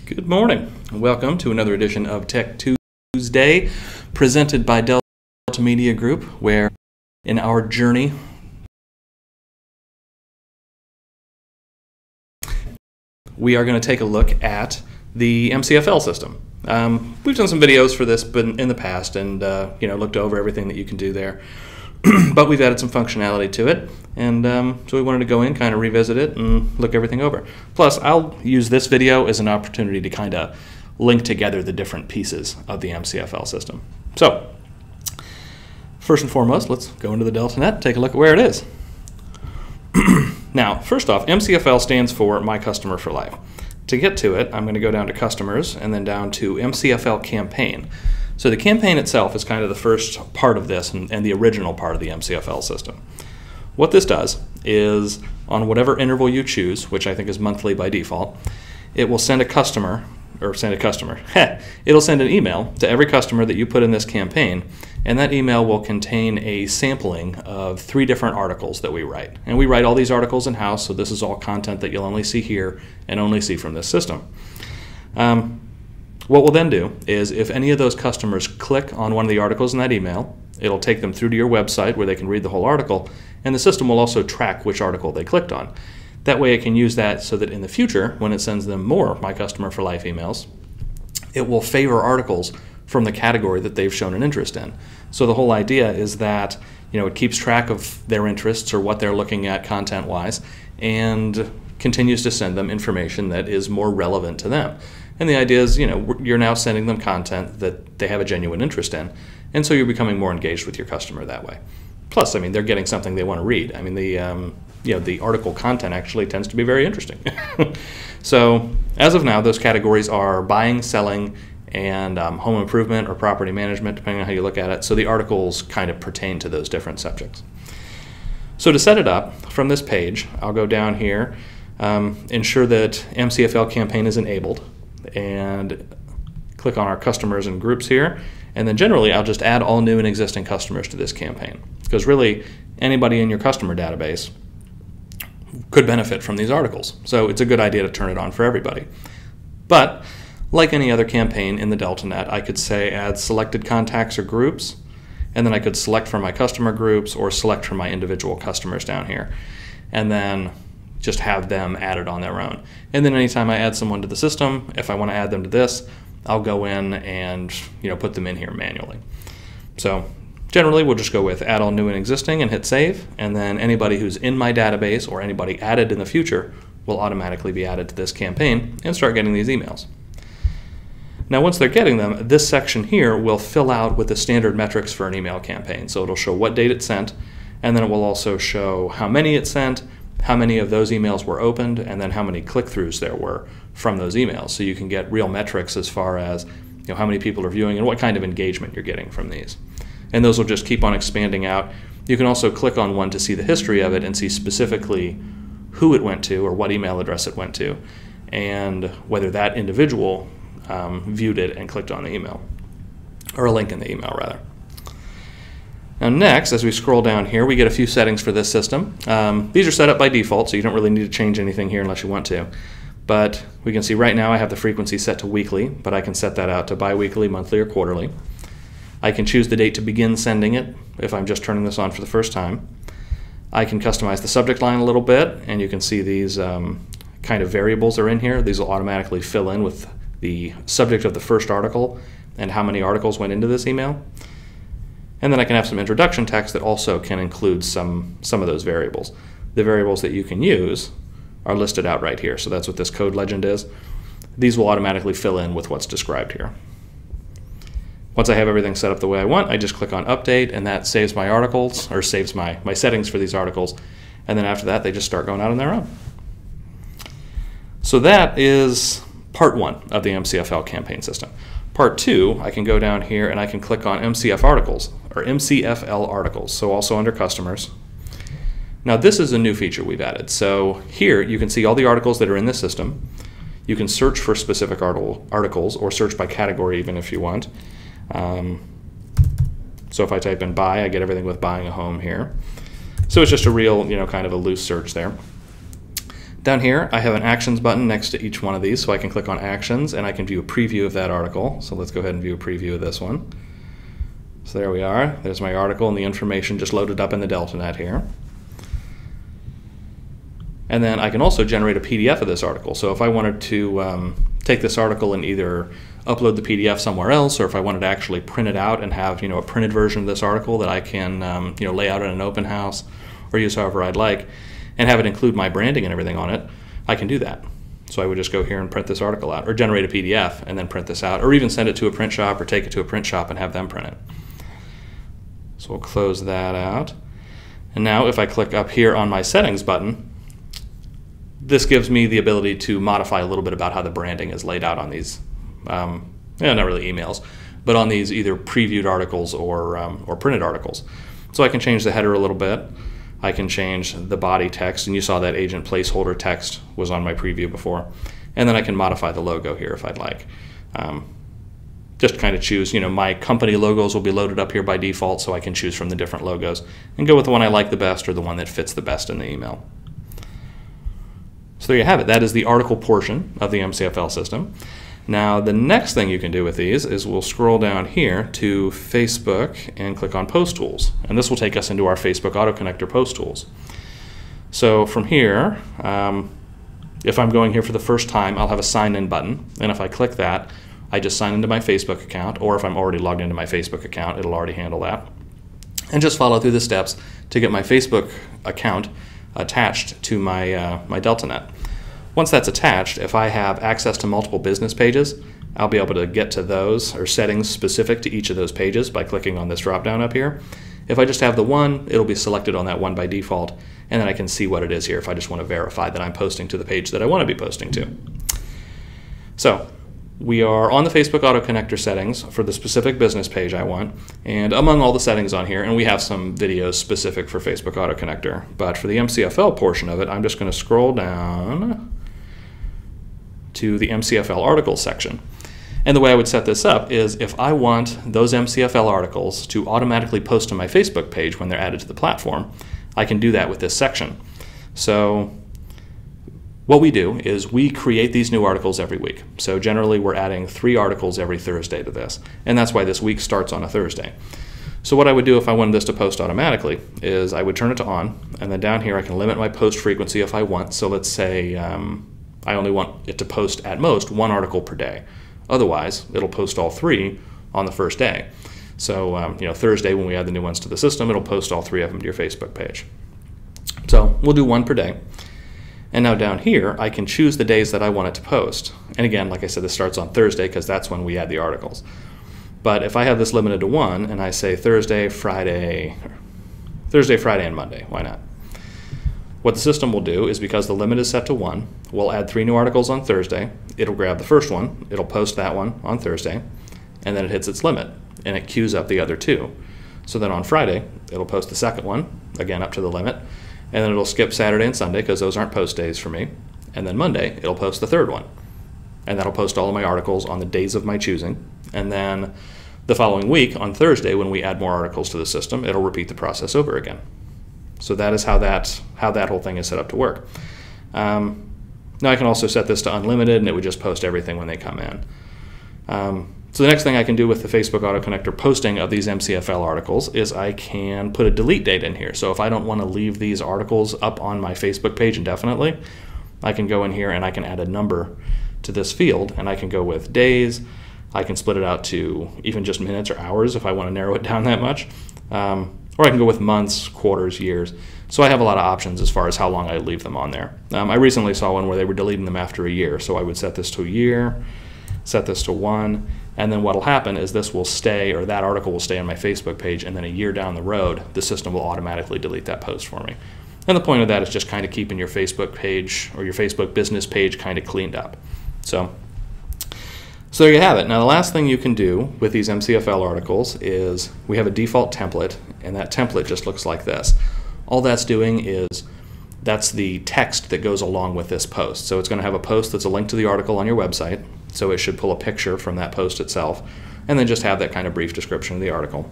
Good morning, and welcome to another edition of Tech Tuesday, presented by Delta Media Group, where in our journey we are going to take a look at the MCFL system. We've done some videos for this in the past and looked over everything that you can do there. But we've added some functionality to it, and so we wanted to go in, kind of revisit it, and look everything over. Plus, I'll use this video as an opportunity to kind of link together the different pieces of the MCFL system. So, first and foremost, let's go into the DeltaNet, take a look at where it is. Now, first off, MCFL stands for My Customer for Life. To get to it, I'm going to go down to Customers, and then down to MCFL Campaign. So the campaign itself is kind of the first part of this and the original part of the MCFL system. What this does is, on whatever interval you choose, which I think is monthly by default, it will send it'll send an email to every customer that you put in this campaign, and that email will contain a sampling of 3 different articles that we write. And we write all these articles in-house, so this is all content that you'll only see here and only see from this system. What we'll then do is, if any of those customers click on one of the articles in that email, it'll take them through to your website where they can read the whole article, and the system will also track which article they clicked on. That way it can use that so that in the future, when it sends them more My Customer for Life emails, it will favor articles from the category that they've shown an interest in. So the whole idea is that it keeps track of their interests or what they're looking at content-wise, and continues to send them information that is more relevant to them. And the idea is, you're now sending them content that they have a genuine interest in, and so you're becoming more engaged with your customer that way. Plus, they're getting something they want to read. The article content actually tends to be very interesting. So, as of now, those categories are buying, selling, and home improvement or property management, depending on how you look at it. So the articles kind of pertain to those different subjects. So to set it up, from this page, I'll go down here, ensure that MCFL campaign is enabled, and click on our customers and groups here, and then generally I'll just add all new and existing customers to this campaign, because really anybody in your customer database could benefit from these articles, so it's a good idea to turn it on for everybody. But like any other campaign in the DeltaNet, I could say add selected contacts or groups, and then I could select from my customer groups or select from my individual customers down here, and then just have them added on their own. And then anytime I add someone to the system, if I want to add them to this, I'll go in and put them in here manually. So generally we'll just go with add all new and existing and hit save, and then anybody who's in my database or anybody added in the future will automatically be added to this campaign and start getting these emails. Now once they're getting them, this section here will fill out with the standard metrics for an email campaign. So it'll show what date it sent, and then it will also show how many it sent, how many of those emails were opened, and then how many click-throughs there were from those emails. So you can get real metrics as far as how many people are viewing and what kind of engagement you're getting from these. And those will just keep on expanding out. You can also click on one to see the history of it and see specifically who it went to or what email address it went to, and whether that individual viewed it and clicked on the email, or a link in the email rather. Now next, as we scroll down here, we get a few settings for this system. These are set up by default, so you don't really need to change anything here unless you want to. But we can see right now I have the frequency set to weekly, but I can set that out to bi-weekly, monthly, or quarterly. I can choose the date to begin sending it if I'm just turning this on for the first time. I can customize the subject line a little bit, and you can see these kind of variables are in here. These will automatically fill in with the subject of the first article and how many articles went into this email. And then I can have some introduction text that also can include some of those variables. The variables that you can use are listed out right here, so that's what this code legend is. These will automatically fill in with what's described here. Once I have everything set up the way I want, I just click on update, and that saves my articles, or saves my settings for these articles, and then after that they just start going out on their own. So that is part 1 of the MCFL campaign system. Part 2, I can go down here and I can click on MCFL articles, so also under customers. Now this is a new feature we've added. So here you can see all the articles that are in this system. You can search for specific articles or search by category even if you want. So if I type in buy, I get everything with buying a home here. So it's just a real, kind of a loose search there. Down here, I have an Actions button next to each one of these, so I can click on Actions and I can view a preview of that article. So let's go ahead and view a preview of this one. So there we are. There's my article and the information just loaded up in the DeltaNet here. And then I can also generate a PDF of this article. So if I wanted to take this article and either upload the PDF somewhere else, or if I wanted to actually print it out and have a printed version of this article that I can lay out in an open house or use however I'd like, and have it include my branding and everything on it, I can do that. So I would just go here and print this article out, or generate a PDF and then print this out, or even send it to a print shop or take it to a print shop and have them print it. So we'll close that out. And now if I click up here on my settings button, this gives me the ability to modify a little bit about how the branding is laid out on these, not really emails, but on these either previewed articles or printed articles. So I can change the header a little bit. I can change the body text, and you saw that agent placeholder text was on my preview before. And then I can modify the logo here if I'd like. Just kind of choose, my company logos will be loaded up here by default, so I can choose from the different logos and go with the one I like the best or the one that fits the best in the email. So there you have it. That is the article portion of the MCFL system. Now the next thing you can do with these is we'll scroll down here to Facebook and click on Post Tools. And this will take us into our Facebook Auto Connector Post Tools. So from here, if I'm going here for the first time, I'll have a sign in button. And if I click that, I just sign into my Facebook account, or if I'm already logged into my Facebook account, it'll already handle that. And just follow through the steps to get my Facebook account attached to my, my DeltaNet. Once that's attached, if I have access to multiple business pages, I'll be able to get to those or settings specific to each of those pages by clicking on this drop down up here. If I just have the one, it'll be selected on that one by default, and then I can see what it is here if I just want to verify that I'm posting to the page that I want to be posting to. So we are on the Facebook Auto Connector settings for the specific business page I want, and among all the settings on here, and we have some videos specific for Facebook Auto Connector, but for the MCFL portion of it, I'm just going to scroll down to the MCFL articles section. And the way I would set this up is if I want those MCFL articles to automatically post to my Facebook page when they're added to the platform, I can do that with this section. So what we do is we create these new articles every week. So generally we're adding 3 articles every Thursday to this, and that's why this week starts on a Thursday. So what I would do if I wanted this to post automatically is I would turn it to on, and then down here I can limit my post frequency if I want. So let's say I only want it to post at most 1 article per day. Otherwise, it'll post all 3 on the first day. So Thursday when we add the new ones to the system, it'll post all 3 of them to your Facebook page. So we'll do 1 per day. And now down here, I can choose the days that I want it to post. And again, like I said, this starts on Thursday because that's when we add the articles. But if I have this limited to 1 and I say Thursday, Friday, and Monday, why not? What the system will do is, because the limit is set to 1, we'll add 3 new articles on Thursday. It'll grab the first one, it'll post that one on Thursday, and then it hits its limit, and it queues up the other 2. So then on Friday, it'll post the second one, again up to the limit, and then it'll skip Saturday and Sunday because those aren't post days for me. And then Monday, it'll post the third one. And that'll post all of my articles on the days of my choosing. And then the following week, on Thursday, when we add more articles to the system, it'll repeat the process over again. So that is how that whole thing is set up to work. Now I can also set this to unlimited, and it would just post everything when they come in. So the next thing I can do with the Facebook Auto Connector posting of these MCFL articles is I can put a delete date in here. So if I don't want to leave these articles up on my Facebook page indefinitely, I can go in here and I can add a number to this field, and I can go with days. I can split it out to even just minutes or hours if I want to narrow it down that much. Or I can go with months, quarters, years. So I have a lot of options as far as how long I leave them on there. I recently saw one where they were deleting them after a year. So I would set this to a year, set this to 1, and then what will happen is this will stay, or that article will stay on my Facebook page, and then a year down the road, the system will automatically delete that post for me. And the point of that is just kind of keeping your Facebook page or your Facebook business page kind of cleaned up. So there you have it. Now the last thing you can do with these MCFL articles is we have a default template, and that template just looks like this. All that's doing is that's the text that goes along with this post. So it's going to have a post that's a link to the article on your website, so it should pull a picture from that post itself, and then just have that kind of brief description of the article.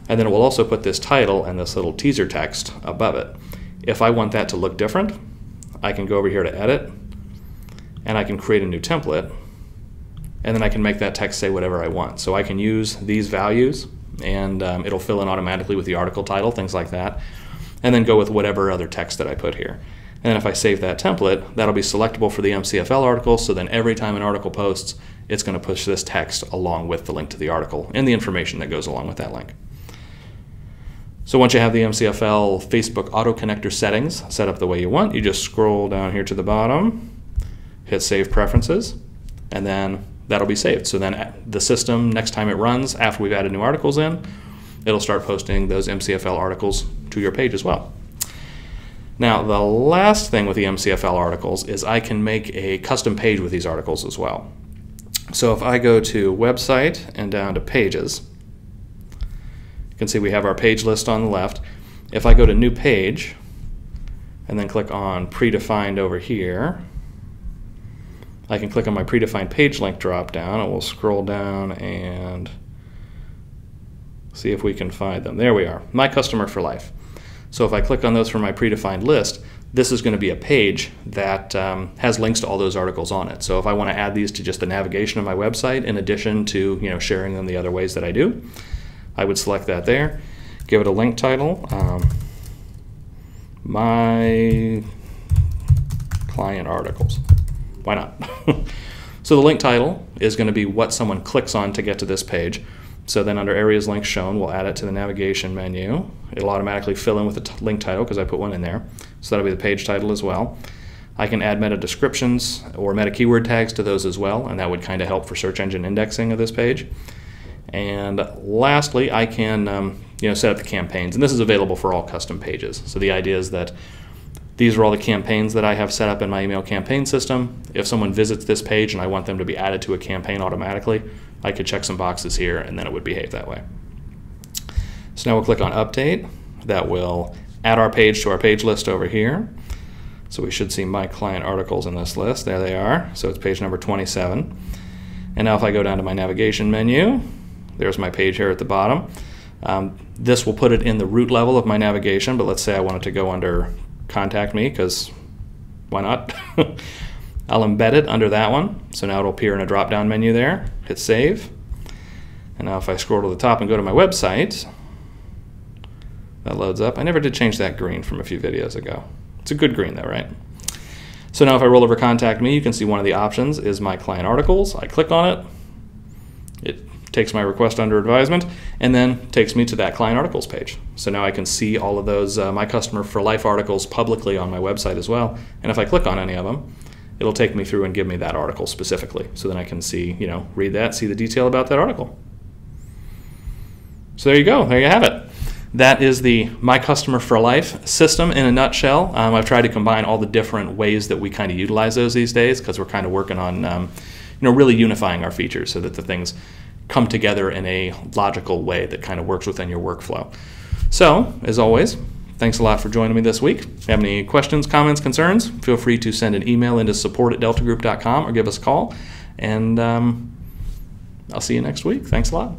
And then it will also put this title and this little teaser text above it. If I want that to look different, I can go over here to edit, and I can create a new template, and then I can make that text say whatever I want. So I can use these values, and it'll fill in automatically with the article title, things like that, and then go with whatever other text that I put here. And then if I save that template, that'll be selectable for the MCFL article, so then every time an article posts, it's going to push this text along with the link to the article and the information that goes along with that link. So once you have the MCFL Facebook auto connector settings set up the way you want, you just scroll down here to the bottom, hit Save Preferences, and then that'll be saved. So then the system, next time it runs, after we've added new articles in, it'll start posting those MCFL articles to your page as well. Now, the last thing with the MCFL articles is I can make a custom page with these articles as well. So if I go to Website and down to Pages, you can see we have our page list on the left. If I go to New Page and then click on Predefined over here, I can click on my predefined page link drop down, and we'll scroll down and see if we can find them. There we are, My Customer for Life. So if I click on those from my predefined list, this is going to be a page that has links to all those articles on it. So if I want to add these to just the navigation of my website, in addition to sharing them the other ways that I do, I would select that there, give it a link title, My Client Articles. Why not? So the link title is going to be what someone clicks on to get to this page. So then under Areas Links Shown, we'll add it to the navigation menu. It'll automatically fill in with the link title because I put one in there. So that'll be the page title as well. I can add meta descriptions or meta keyword tags to those as well, and that would kind of help for search engine indexing of this page. And lastly, I can set up the campaigns, and this is available for all custom pages. So the idea is that these are all the campaigns that I have set up in my email campaign system. If someone visits this page and I want them to be added to a campaign automatically, I could check some boxes here and then it would behave that way. So now we'll click on Update. That will add our page to our page list over here. So we should see My Client Articles in this list. There they are. So it's page number 27. And now if I go down to my navigation menu, there's my page here at the bottom. This will put it in the root level of my navigation, but let's say I wanted to go under Contact Me, because why not? I'll embed it under that one. So now it'll appear in a drop-down menu there. Hit Save. And now if I scroll to the top and go to my website, that loads up. I never did change that green from a few videos ago. It's a good green though, right? So now if I roll over Contact Me, you can see one of the options is My Client Articles. I click on it. It takes my request under advisement and then takes me to that Client Articles page. So now I can see all of those My Customer for Life articles publicly on my website as well. And if I click on any of them, it'll take me through and give me that article specifically. So then I can see, read that, see the detail about that article. So there you go. There you have it. That is the My Customer for Life system in a nutshell. I've tried to combine all the different ways that we kind of utilize those these days because we're kind of working on really unifying our features so that the things come together in a logical way that kind of works within your workflow. So, as always, thanks a lot for joining me this week. If you have any questions, comments, concerns, feel free to send an email into support@deltagroup.com or give us a call. And I'll see you next week. Thanks a lot.